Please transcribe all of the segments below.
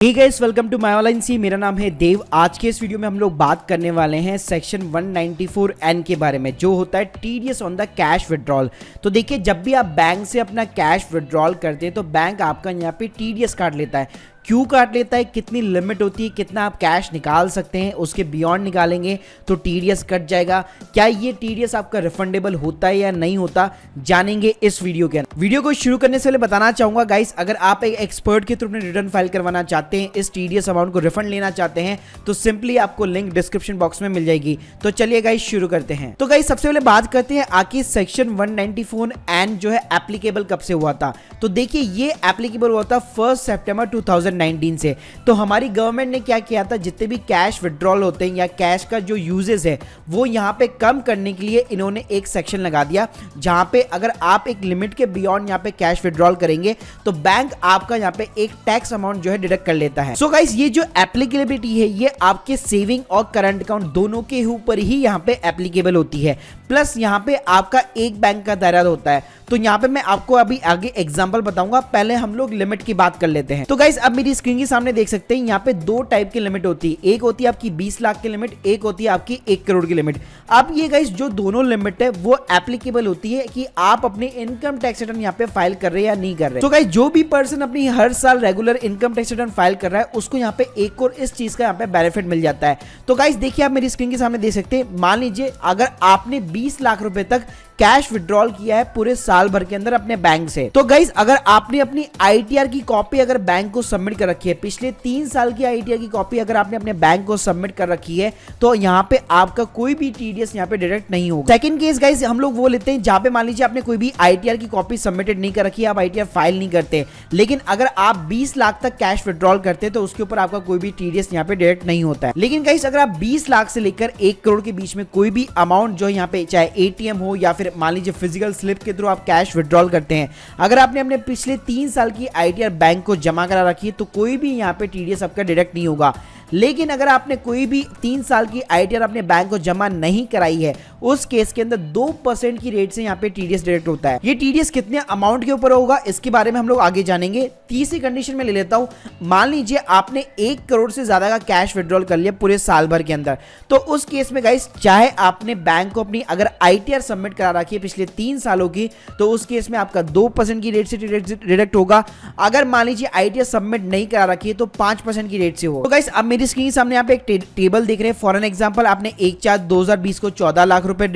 Hey guys, welcome to my online C. मेरा नाम है देव। आज के इस वीडियो में हम लोग बात करने वाले हैं सेक्शन 194N के बारे में, जो होता है TDS on the cash withdrawal. तो देखिए, जब भी आप बैंक से अपना कैश विड्रॉल करते हैं तो बैंक आपका यहाँ पे टीडीएस काट लेता है। क्यों काट लेता है, कितनी लिमिट होती है, कितना आप कैश निकाल सकते हैं, उसके बियॉन्ड निकालेंगे तो टीडीएस कट जाएगा। क्या ये टीडीएस आपका रिफंडेबल होता है या नहीं होता, जानेंगे इस वीडियो के अंदर। वीडियो को शुरू करने से पहले बताना चाहूंगा गाइस, अगर आप एक एक्सपर्ट के थ्रू अपने रिटर्न फाइल करवाना चाहते हैं, इस टीडीएस अमाउंट को रिफंड लेना चाहते हैं, तो सिंपली आपको लिंक डिस्क्रिप्शन बॉक्स में मिल जाएगी। तो चलिए गाइस शुरू करते हैं। तो गाइस सबसे पहले बात करते हैं आखिर सेक्शन 194N जो है एप्लीकेबल कब से हुआ था। तो देखिए, ये एप्लीकेबल हुआ था 1 सितंबर 2019 से। तो हमारी गवर्नमेंट ने क्या किया था, जितने भी कैश विड्रॉल होते हैं या कैश का जो यूजेस है वो यहाँ पे कम करने के लिए इन्होंने एक सेक्शन लगा दिया, जहां पे अगर आप एक लिमिट के बियॉन्ड यहाँ पे कैश विड्रॉल करेंगे तो बैंक आपका यहाँ पे एक टैक्स अमाउंट जो है डिडक्ट कर लेता है। सो गाइस, ये जो एप्लीकेबिलिटी है ये आपके सेविंग और करंट अकाउंट दोनों के ऊपर ही यहाँ पे एप्लीकेबल होती है। प्लस यहाँ पे आपका एक बैंक का दायरा होता है। तो यहाँ पे मैं आपको अभी आगे एग्जांपल बताऊंगा, पहले हम लोग लिमिट की बात कर लेते हैं। तो गाइस, अब मेरी स्क्रीन के सामने देख सकते हैं, यहाँ पे दो टाइप की लिमिट होती है। एक होती है आपकी 20 लाख की लिमिट, एक होती है आपकी 1 करोड़ की लिमिट। अब ये गाइस जो दोनों लिमिट है वो एप्लीकेबल होती है कि आप अपने इनकम टैक्स रिटर्न यहाँ पे फाइल कर रहे हैं या नहीं कर रहे। तो गाइस, जो भी पर्सन अपनी हर साल regular income tax return file कर रहा है उसको यहाँ पे एक और इस चीज का यहाँ पे बेनिफिट मिल जाता है। तो गाइस देखिए, आप मेरी स्क्रीन के सामने देख सकते हैं, मान लीजिए अगर आपने 20 लाख रुपए तक कैश विड्रॉल किया है पूरे साल भर के अंदर अपने बैंक से, तो गाइस अगर आपने अपनी आईटीआर की कॉपी अगर बैंक को सबमिट कर रखी है, पिछले 3 साल की आईटीआर की कॉपी अगर आपने अपने बैंक को सबमिट कर रखी है, तो यहाँ पे आपका कोई भी टीडीएस यहाँ पे डायरेक्ट नहीं होगा। सेकंड केस गाइस हम लोग वो लेते हैं जहां पे मान लीजिए आपने कोई भी आईटीआर की कॉपी सबमिटेड नहीं कर रखी है, आप आईटीआर फाइल नहीं करते, लेकिन अगर आप 20 लाख तक कैश विड्रॉल करते हैं तो उसके ऊपर आपका कोई भी टीडीएस यहाँ पे डायरेक्ट नहीं होता है। लेकिन गाइस, अगर आप 20 लाख से लेकर 1 करोड़ के बीच में कोई भी अमाउंट जो यहाँ पे, चाहे एटीएम हो या फिर मान लीजिए फिजिकल स्लिप के थ्रू आप कैश विड्रॉल करते हैं, अगर आपने अपने पिछले 3 साल की आईटीआर बैंक को जमा करा रखी है तो कोई भी यहाँ पे टीडीएस आपका डायरेक्ट नहीं होगा। लेकिन अगर आपने कोई भी 3 साल की आईटीआर अपने बैंक को जमा नहीं कराई है, उस केस के अंदर 2% की रेट से यहाँ पे टीडीएस डायरेक्ट होता है। ये टीडीएस कितने अमाउंट के ऊपर होगा इसके बारे में हम लोग आगे जानेंगे। तीसरी कंडीशन में ले लेता हूं, मान लीजिए आपने 1 करोड़ से ज्यादा का कैश विड्रॉल कर लिया पूरे साल भर के अंदर, तो उस केस में गाइस चाहे आपने बैंक को अपनी अगर आईटीआर सबमिट करा रखी है पिछले 3 सालों की, तो उस केस में आपका 2% की रेट से डिडक्ट होगा। अगर मान लीजिए आईटीआर सबमिट नहीं करा रखी है तो 5% की रेट से होगा। तो गाइस, अब मेरी स्क्रीन के सामने आप एक टेबल देख रहे हैं। फॉर एन एग्जांपल, आपने 1/4/2020 को 14 लाख रुपए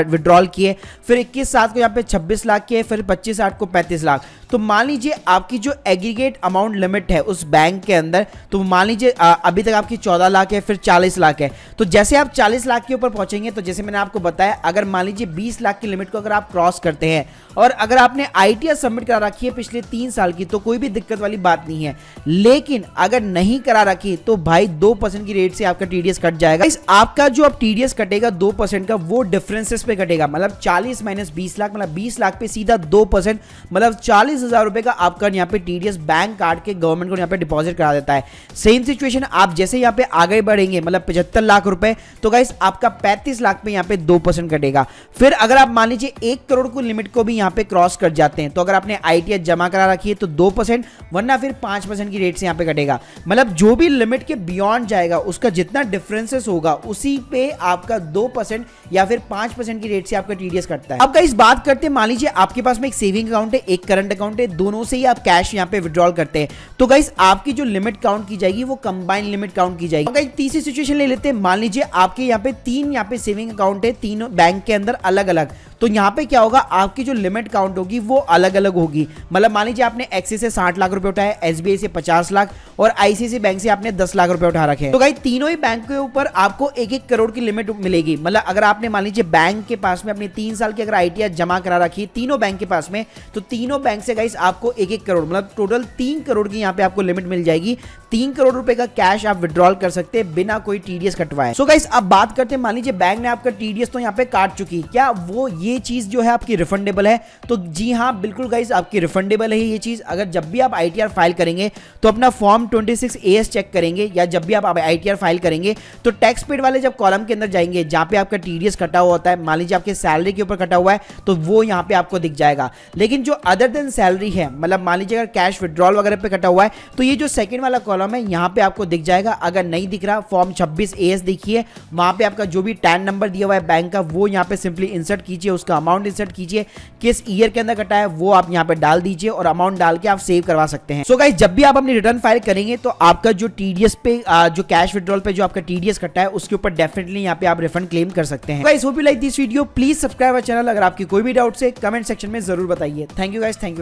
विड्रॉल किए, फिर 21/7 को यहाँ पे 26 लाख किए, फिर 25/8 को 35 लाख। तो मान लीजिए आपकी जो एग्रीगेट अमाउंट लिमिट है उस बैंक के अंदर, तो मान लीजिए अभी तक आपकी 14 लाख है, फिर 40 लाख है। तो जैसे आप 40 लाख के ऊपर पहुंचेंगे, तो जैसे मैंने आपको बताया, अगर मान लीजिए 20 लाख की लिमिट को अगर आप क्रॉस करते हैं और अगर आपने आईटीआर सबमिट करा रखी है पिछले 3 साल की, तो कोई भी दिक्कत वाली बात नहीं है। लेकिन अगर नहीं करा रखी तो भाई 2% की रेट से आपका टीडीएस कट जाएगा। इस आपका जो अब टीडीएस कटेगा 2% का, वो डिफरेंसेस पे कटेगा। मतलब 40 माइनस 20 लाख, मतलब 20 लाख पे सीधा 2%, मतलब 40,000 रुपए का आपका यहाँ पे टीडीएस बैंक काट के गवर्नमेंट को यहाँ पे डिपॉजिट करा देता है। सेम सिचुएशन आप जैसे यहाँ पे आगे बढ़ेंगे, मतलब 75 लाख रुपए, तो गाइस आपका 35 लाख पे यहाँ पे 2% कटेगा। फिर अगर आप मान लीजिए 1 करोड़ को लिमिट को भी यहाँ पे क्रॉस कर जाते हैं, तो अगर आपने आईटीआर जमा करा रखी है तो 2%, वरना फिर 5% की रेट से यहाँ पे कटेगा। मतलब जो भी लिमिट के बियॉन्ड जाएगा उसका जितना डिफरेंसेस होगा उसी पे आपका 2% या फिर 5% की रेट से आपका टीडीएस कटता है। अब गाइस बात करते हैं, मान लीजिए आपके पास में एक सेविंग अकाउंट है, एक करंट अकाउंट है, दोनों से ही आप कैश यहाँ पे विड्रॉल करते हैं, तो गाइस आपकी जो लिमिट काउंट की जाएगी वो कंबाइंड लिमिट काउंट की जाएगी। गाइस तीसरी सिचुएशन ले लेते हैं, मान लीजिए आपके यहाँ पे 3 यहाँ पे सेविंग अकाउंट है, तीनों बैंक के अंदर अलग अलग, तो यहाँ पे क्या होगा, आपकी जो लिमिट काउंट होगी वो अलग अलग होगी। मतलब मान लीजिए आपने एक्सिस से 60 लाख रुपए उठाए, एसबीआई से 50 लाख और आईसीआईसीआई बैंक से आपने 10 लाख रुपए उठा रखे हैं, तो गाइस तीनों ही बैंक के ऊपर आपको 1-1 करोड़ की लिमिट मिलेगी। मतलब अगर आपने मान लीजिए बैंक के पास में अपनी 3 साल की अगर आईटीआर जमा करा रखी है तीनों बैंक के पास में, तो तीनों बैंक से गाइस आपको 1-1 करोड़, मतलब टोटल 3 करोड़ की यहाँ पे आपको लिमिट मिल जाएगी। 3 करोड़ रुपए का कैश आप विड्रॉल कर सकते हैं बिना कोई टीडीएस कटवाए। सो गाइस अब बात करते हैं, मान लीजिए बैंक ने आपका टीडीएस तो यहाँ पे काट चुकी, क्या वो ये चीज जो है आपकी रिफंडेबल है? तो जी हाँ, बिल्कुल गाइस आपकी रिफंडेबल है ये चीज। अगर जब भी आप आईटीआर फाइल करेंगे तो अपना फॉर्म 26AS चेक करेंगे, या जब भी आप ITR फाइल करेंगे तो टैक्स पेड वाले जब कॉलम के अंदर जाएंगे जहां पे आपका TDS कटा हुआ होता है, मान लीजिए आपके सैलरी के ऊपर कटा हुआ है तो वो यहाँ पे आपको दिख जाएगा। लेकिन जो अदर देन सैलरी है, मतलब मान लीजिए अगर कैश विड्रॉल वगैरह पे कटा हुआ है तो ये जो सेकंड वाला कॉलम है यहाँ पे आपको दिख जाएगा। अगर नहीं दिख रहा, फॉर्म 26 AS देखिए, वहां पे आपका जो भी टैन नंबर दिया हुआ है बैंक का वो यहाँ पे सिंपली इंसर्ट कीजिए, उसका अमाउंट इंसर्ट कीजिए, किस ईयर के अंदर कटा है वो आप यहाँ पे डाल दीजिए और अमाउंट डाल के आप सेव करवा सकते हैं। सो गाइस, जब भी आप अपनी रिटर्न फाइल करेंगे तो आपका जो TDS पे जो कैश विड्रॉल पे जो आपका TDS कटा है उसके ऊपर डेफिनेटली यहाँ पे आप रिफंड क्लेम कर सकते हैं। Guys, hope you like this video, please subscribe our channel. अगर आपकी कोई भी डाउट है कमेंट सेक्शन में जरूर बताइए। Thank you guys, thank you.